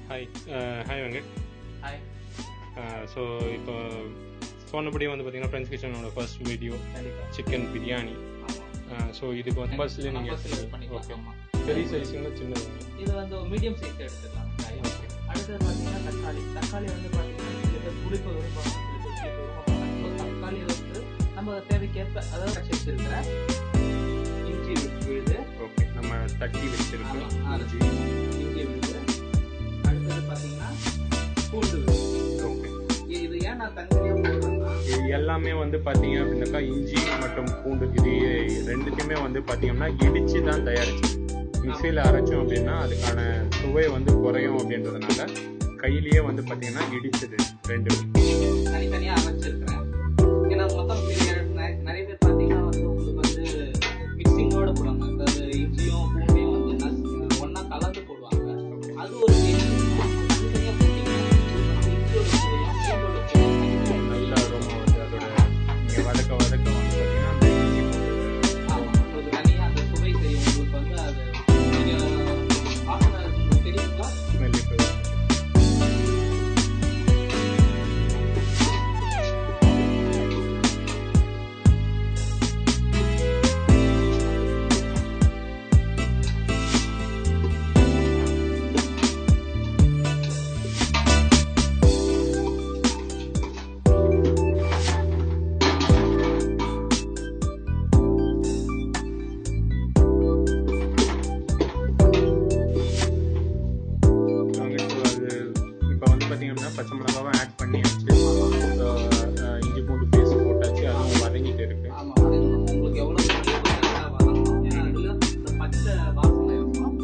Hi hi Venkat. Hi. So இப்போ சொன்னபடி வந்து பார்த்தீங்கன்னா ஃப்ரெண்ட்ஸ் கிச்சனோட first video chicken biryani. So இதுக்கு வந்து பஸ்ஸில் நீங்கள் ஓகே பெரிய சைஸுங்களா சின்னது? இது வந்து மீடியம் சைஸ் எடுத்துக்கலாம். அடுத்தது பார்த்தீங்கன்னா தக்காளி வந்து பார்த்தீங்கன்னா சில பேர் புளிப்பு விரும்புவாங்க, சில பேர் புளிப்பு விரும்ப மாட்டாங்க. தக்காளி வந்து நம்ம தேவைக்கேற்ப அதாவது கட்சி வச்சிருக்கிற இஞ்சி விழுது. ஓகே, நம்ம தட்டி வச்சிருக்கோம் இஞ்சி விழுது. அடுத்தது பார்த்தீங்கன்னா பூண்டு விழுது. ஓகே, இது ஏன் நான் தனித்தனியாக போடுறேன்னா இது எல்லாமே வந்து பார்த்தீங்க அப்படின்னாக்கா இஞ்சி மற்றும் பூண்டு இது ரெண்டுத்தையுமே வந்து பார்த்தீங்கன்னா இடித்து தான் தயாரிச்சு மிக்சியில் அரைச்சோம் அப்படின்னா அதுக்கான சுவை வந்து குறையும் அப்படின்றதுனால கையிலேயே வந்து பார்த்தீங்கன்னா இடிச்சது ரெண்டு தனித்தனியாக அரைச்சிருக்கிறேன். ஏன்னா மொத்தம் நிறைய பேர் பார்த்தீங்கன்னா வந்து உங்களுக்கு வந்து மிக்சிங்கோட போடுவாங்க. அதாவது இஞ்சியும் பூண்டையும் வந்து ஒன்றா கலந்து போடுவாங்க. அது ஒரு தனித்தனியாக போட்டிங்கன்னா இஞ்சியோட சுவையும் பூண்டோட சுவையும் நல்ல அரோமா வந்து அதோட நீங்கள் வதக்க வந்து பார்த்தீங்கன்னா அந்த இஞ்சி அது தனியாக அந்த சுவை தெரியும் உங்களுக்கு. வந்து அது நீங்கள் வாசனை தெரியுங்களா? ஸ்மெல்லி பச்சை மிளகாவும் ஆட் பண்ணியாச்சு. இஞ்சி பூண்டு பேஸ்ட் போட்டாச்சு, அதுவும் வதங்கிட்டு இருக்கு. உங்களுக்கு எவ்வளோ வதங்கணும், ஏன்னா அதில் இந்த பச்சை வாசனை இருக்கும்.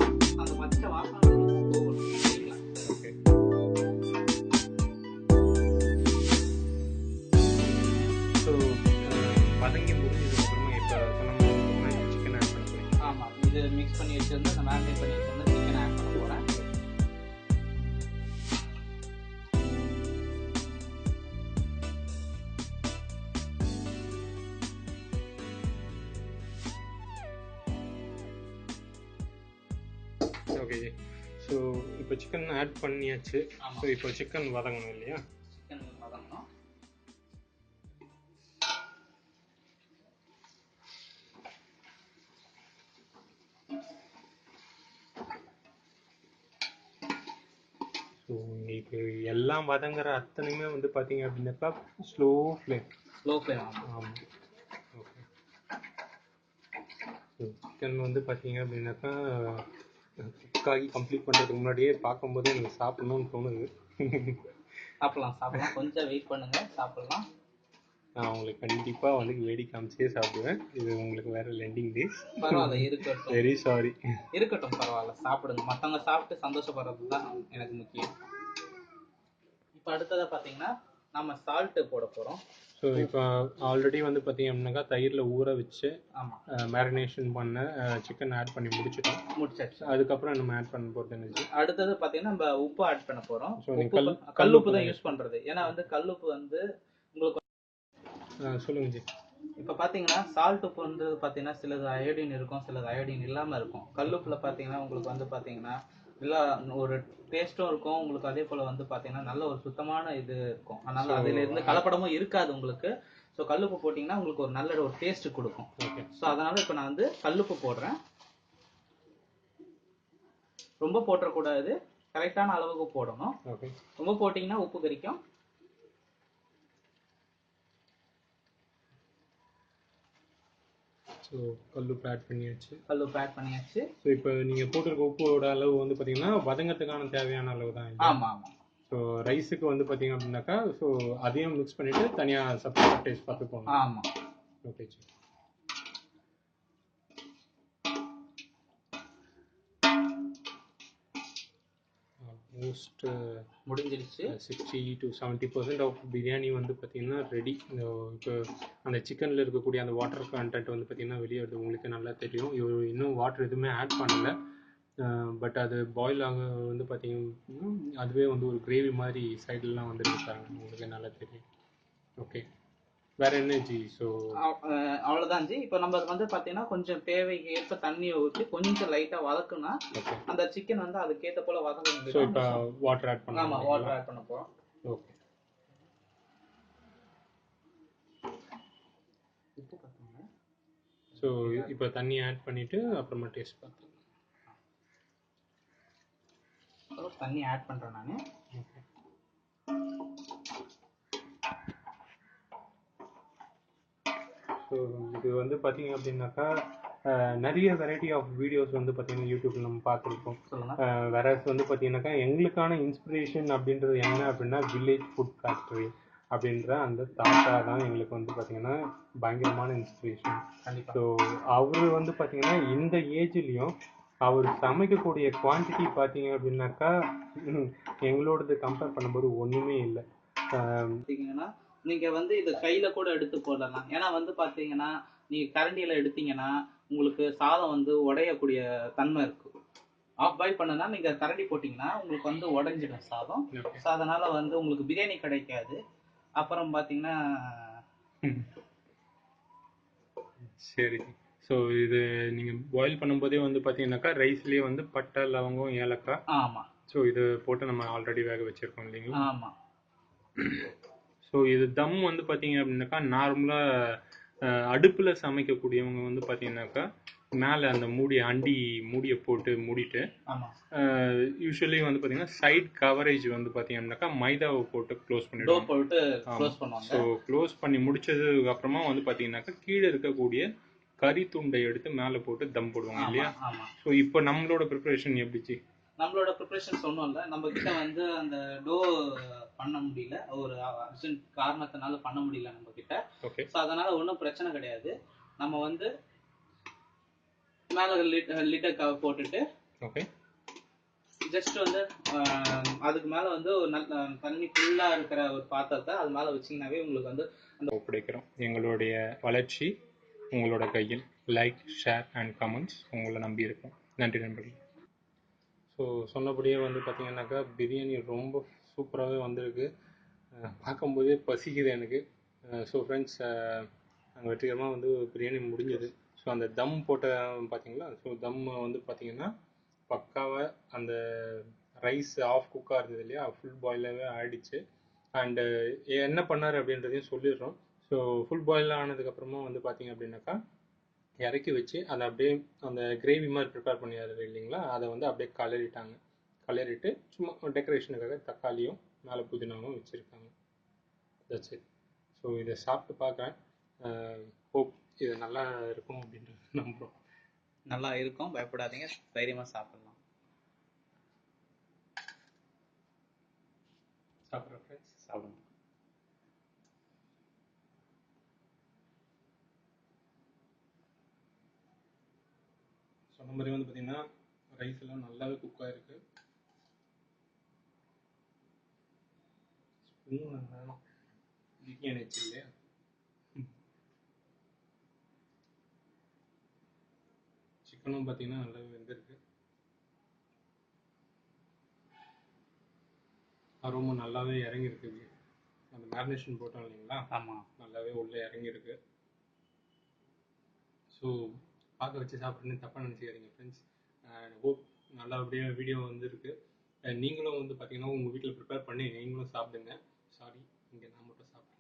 அந்த பச்சை வாசனை போகணும். ஓகே, ஸோ வதங்கி முடிஞ்சதுக்கப்புறமா இப்போ சொன்ன சிக்கன் ஆட் பண்ண போகிறேன். ஆமாம், இது மிக்ஸ் பண்ணி வச்சுருந்து அந்த மேரினேட் பண்ணி வச்சுருந்து சிக்கன் ஆட் பண்ண போகிறேன். ஓகே, ஸோ இப்போ சிக்கன் ஆட் பண்ணியாச்சு. ஸோ இப்போ சிக்கன் வதங்கணும் இல்லையா? சிக்கன் வதங்கணும். ஸோ உங்களுக்கு எல்லாம் வதங்குற அத்தனையுமே வந்து பார்த்தீங்க அப்படின்னாக்கா ஸ்லோ ஃப்ளேம். ஆமாம். ஓகே, ஸோ சிக்கன் வந்து பார்த்தீங்க அப்படின்னாக்கா குக்காகி கம்ப்ளீட் பண்ணுறதுக்கு முன்னாடியே பார்க்கும்போதே எனக்கு சாப்பிடணும்னு தோணுது. சாப்பிடலாம். கொஞ்சம் வெயிட் பண்ணுங்க, சாப்பிடலாம். நான் உங்களுக்கு கண்டிப்பாக வந்து வேடி காமிச்சே சாப்பிடுவேன். இது உங்களுக்கு வேற லெண்டிங் டேஸ். பரவாயில்ல, இருக்கட்டும். Very sorry. இருக்கட்டும், பரவாயில்ல, சாப்பிடுங்க. மற்றவங்க சாப்பிட்டு சந்தோஷப்படுறது தான் எனக்கு முக்கியம். இப்போ அடுத்ததாக பார்த்தீங்கன்னா நம்ம சால்ட்டு போட போகிறோம். ஸோ இப்போ ஆல்ரெடி வந்து பார்த்தீங்க அப்படின்னாக்கா தயிரில் ஊற வச்சு மேரினேஷன் பண்ண சிக்கன் ஆட் பண்ணி முடிச்சாச்சு. அதுக்கப்புறம் நம்ம ஆட் பண்ண போகிறது என்னது? அடுத்தது பார்த்தீங்கன்னா நம்ம உப்பு ஆட் பண்ண போகிறோம். ஸோ கல்லுப்பு தான் யூஸ் பண்ணுறது. ஏன்னா வந்து கல்லுப்பு வந்து உங்களுக்கு சொல்லுங்க ஜி. இப்போ பார்த்தீங்கன்னா சால்ட் உப்பு வந்து பார்த்தீங்கன்னா சிலது அயோடின் இருக்கும், சிலது அயோடின் இல்லாமல் இருக்கும். கல்லுப்பில் பார்த்தீங்கன்னா உங்களுக்கு வந்து பார்த்தீங்கன்னா நல்லா ஒரு டேஸ்ட்டும் இருக்கும் உங்களுக்கு. அதே போல் வந்து பார்த்தீங்கன்னா நல்ல ஒரு சுத்தமான இது இருக்கும். அதனால அதில் இருந்து கலப்படமும் இருக்காது உங்களுக்கு. ஸோ கல்லுப்பு போட்டிங்கன்னா உங்களுக்கு ஒரு நல்ல ஒரு டேஸ்ட் கொடுக்கும். ஓகே, ஸோ அதனால இப்போ நான் வந்து கல்லுப்பு போடுறேன். ரொம்ப போட்டக்கூடாது, கரெக்டான அளவுக்கு போடணும். ஓகே, ரொம்ப போட்டிங்கன்னா உப்பு கரிக்கும். ஸோ கல்லுப்பு ஆட் பண்ணியாச்சு. ஸோ இப்போ நீங்கள் போட்டிருக்க உப்போட அளவு வந்து பார்த்தீங்கன்னா வதங்கத்துக்கான தேவையான அளவு தான். ஆமாம். ஸோ ரைஸுக்கு வந்து பார்த்தீங்க அப்படின்னாக்கா ஸோ அதையும் மிக்ஸ் பண்ணிவிட்டு தனியாக செப்பரேட் டேஸ்ட் பார்த்து போகணும். ஆமாம். Okay sir. ஆல்மோஸ்ட் முடிஞ்சிருச்சு. 60 to 70% ஆஃப் பிரியாணி வந்து பார்த்தீங்கன்னா ரெடி. இப்போ அந்த சிக்கனில் இருக்கக்கூடிய அந்த வாட்டர் கண்டென்ட் வந்து பார்த்தீங்கன்னா வெளியே வருது, உங்களுக்கு நல்லா தெரியும். இன்னும் வாட்டர் எதுவுமே ஆட் பண்ணலை. பட் அது பாயில் ஆக வந்து பார்த்தீங்கன்னா அதுவே வந்து ஒரு கிரேவி மாதிரி சைட்லலாம் வந்துருக்கு பாருங்க, உங்களுக்கு நல்லா தெரியும். ஓகே, வேற என்ன ஜி? ஸோ அவ்வளவுதான் ஜி. இப்போ நம்ம வந்து பாத்தீங்கன்னா கொஞ்சம் தேவைக்கு ஏற்ப தண்ணியை ஊற்றி கொஞ்சம் லைட்டா வதக்குனா அந்த சிக்கன் வந்து அதுக்கேற்ற போல வதங்க. ஸோ இப்போ வாட்டர் ஆட் பண்ணலாம். ஆமா, வாட்டர் ஆட் பண்ண போறோம். ஓகே. ஸோ இப்போ தண்ணி ஆட் பண்ணிட்டு அப்புறமா டேஸ்ட் பார்த்து தண்ணி ஆட் பண்றேன் நான். ஸோ இது வந்து பார்த்தீங்க அப்படின்னாக்கா நிறைய வெரைட்டி ஆஃப் வீடியோஸ் வந்து பார்த்தீங்கன்னா யூடியூப்ல நம்ம பார்த்துருக்கோம். வேற வந்து பார்த்தீங்கன்னாக்கா எங்களுக்கான இன்ஸ்பிரேஷன் அப்படின்றது என்ன அப்படின்னா வில்லேஜ் ஃபுட் ஃபேக்டரி அப்படின்ற அந்த தாத்தா தான் எங்களுக்கு வந்து பார்த்தீங்கன்னா பயங்கரமான இன்ஸ்பிரேஷன். ஸோ அவர் வந்து பார்த்தீங்கன்னா இந்த ஏஜ்லேயும் அவர் சமைக்கக்கூடிய குவான்டிட்டி பார்த்தீங்க அப்படின்னாக்கா எங்களோடது கம்பேர் பண்ணும்போது ஒன்றுமே இல்லை. பார்த்தீங்கன்னா நீங்க வந்து இதை கையில கூட எடுத்து போடலாம். ஏன்னா வந்து பார்த்தீங்கன்னா நீங்க கரண்டியில எடுத்தீங்கன்னா உங்களுக்கு சாதம் வந்து உடையக்கூடிய தன்மை இருக்கு. ஆஃப் பாயில் பண்ணனா நீங்க கரண்டி போட்டீங்கன்னா உங்களுக்கு வந்து உடைஞ்சிடும் சாதம். ஸோ அதனால வந்து உங்களுக்கு பிரியாணி கிடைக்காது. அப்புறம் பார்த்தீங்கன்னா சரி. ஸோ இது நீங்கள் பாயில் பண்ணும்போதே வந்து பார்த்தீங்கன்னாக்கா ரைஸ்லேயே வந்து பட்டை, லவங்கம், ஏலக்காய். ஆமாம். ஸோ இது போட்டு நம்ம ஆல்ரெடி வேக வச்சுருக்கோம் இல்லைங்களா? ஆமாம். ஸோ இது தம் வந்து பார்த்தீங்க அப்படின்னாக்கா நார்மலாக அடுப்பில் சமைக்கக்கூடியவங்க வந்து பார்த்தீங்கன்னாக்கா மேலே அந்த மூடியை போட்டு மூடிட்டு யூஸ்வலி வந்து பார்த்தீங்கன்னா சைட் கவரேஜ் வந்து பார்த்தீங்கன்னாக்கா மைதாவை போட்டு க்ளோஸ் பண்ணிடுவாங்க. ஸோ க்ளோஸ் பண்ணி முடிச்சதுக்கு அப்புறமா வந்து பார்த்தீங்கன்னாக்கா கீழே இருக்கக்கூடிய கறி துண்டை எடுத்து மேலே போட்டு தம் போடுவாங்க இல்லையா? ஸோ இப்போ நம்மளோட ப்ரிப்பரேஷன் எப்படிச்சு? நம்மளோட ப்ரிப்பரேஷன் சொன்னோம்ல, நம்ம கிட்ட வந்து அந்த டோ பண்ண முடியல, ஒரு அர்ஜென்ட் காரணத்தினால பண்ண முடியல நம்ம கிட்ட. ஸோ அதனால ஒன்றும் பிரச்சனை கிடையாது. நம்ம வந்து மேலே லிட்டர் கவர் போட்டுட்டு ஜஸ்ட் வந்து அதுக்கு மேலே வந்து ஒரு நல்ல தண்ணி ஃபுல்லாக இருக்கிற ஒரு பாத்திரத்தை அது மேலே வச்சிங்கனாவே உங்களுக்கு வந்து அந்த ஒப்படைக்கிறோம். எங்களுடைய வளர்ச்சி உங்களோட கையில். லைக், ஷேர் அண்ட் கமெண்ட்ஸ் உங்களை நம்பி இருக்கோம். நன்றி நண்பர்கள். ஸோ சொன்னபடியே வந்து பார்த்தீங்கன்னாக்கா பிரியாணி ரொம்ப சூப்பராகவே வந்திருக்கு. பார்க்கும்போதே பசிக்குது எனக்கு. ஸோ ஃப்ரெண்ட்ஸ், நாங்கள் வெற்றிகரமாக வந்து பிரியாணி முடிஞ்சது. ஸோ அந்த தம் போட்ட பார்த்தீங்களா? ஸோ தம் வந்து பார்த்தீங்கன்னா பக்காவாக அந்த ரைஸ் ஆஃப் குக்காக இருந்தது இல்லையா, ஃபுல் பாயிலாகவே ஆகிடுச்சு. அண்டு என்ன பண்ணார் அப்படின்றதையும் சொல்லிடுறோம். ஸோ ஃபுல் பாயில் ஆனதுக்கப்புறமா வந்து பார்த்தீங்க அப்படின்னாக்கா இறக்கி வச்சு அதை அப்படியே அந்த கிரேவி மாதிரி ப்ரிப்பேர் பண்ணிடுறது இல்லைங்களா, அதை வந்து அப்படியே கலரிட்டு சும்மா டெக்கரேஷனுக்காக தக்காளியும் மேலே புதினாவும் வச்சுருக்காங்க. That's it. ஸோ இதை சாப்பிட்டு பார்க்குறேன். ஹோப் இது நல்லா இருக்கும் அப்படின்றது நம்புகிறோம். நல்லா இருக்கும், பயப்படாதீங்க, தைரியமாக சாப்பிடலாம். சாப்பிட்றேன் ஃப்ரெண்ட்ஸ், சாப்பிடுங்க. சொன்ன மாதிரி வந்து பார்த்தீங்கன்னா ரைஸ் எல்லாம் நல்லாவே குக் ஆகிருக்கு. பிரியாணி வச்சு இல்லையா, சிக்கனும் பார்த்தீங்கன்னா நல்லாவே வெந்திருக்கு. அரோமா நல்லாவே இறங்கியிருக்கு. அந்த மேரினேஷன் போட்டோம் இல்லைங்களா, ஆமாம், நல்லாவே உள்ளே இறங்கியிருக்கு. ஸோ பார்க்க வச்சு சாப்பிட்றேன்னு தப்பாக நினச்சிக்காதீங்க ஃப்ரெண்ட்ஸ். ஹோப் நல்லபடியாக வீடியோ வந்துருக்கு. நீங்களும் வந்து பார்த்தீங்கன்னா உங்கள் வீட்டில் ப்ரிப்பேர் பண்ணி நீங்களும் சாப்பிடுங்க. சாரி, இங்கே நான் மட்டும் சாப்பிட்டேன்.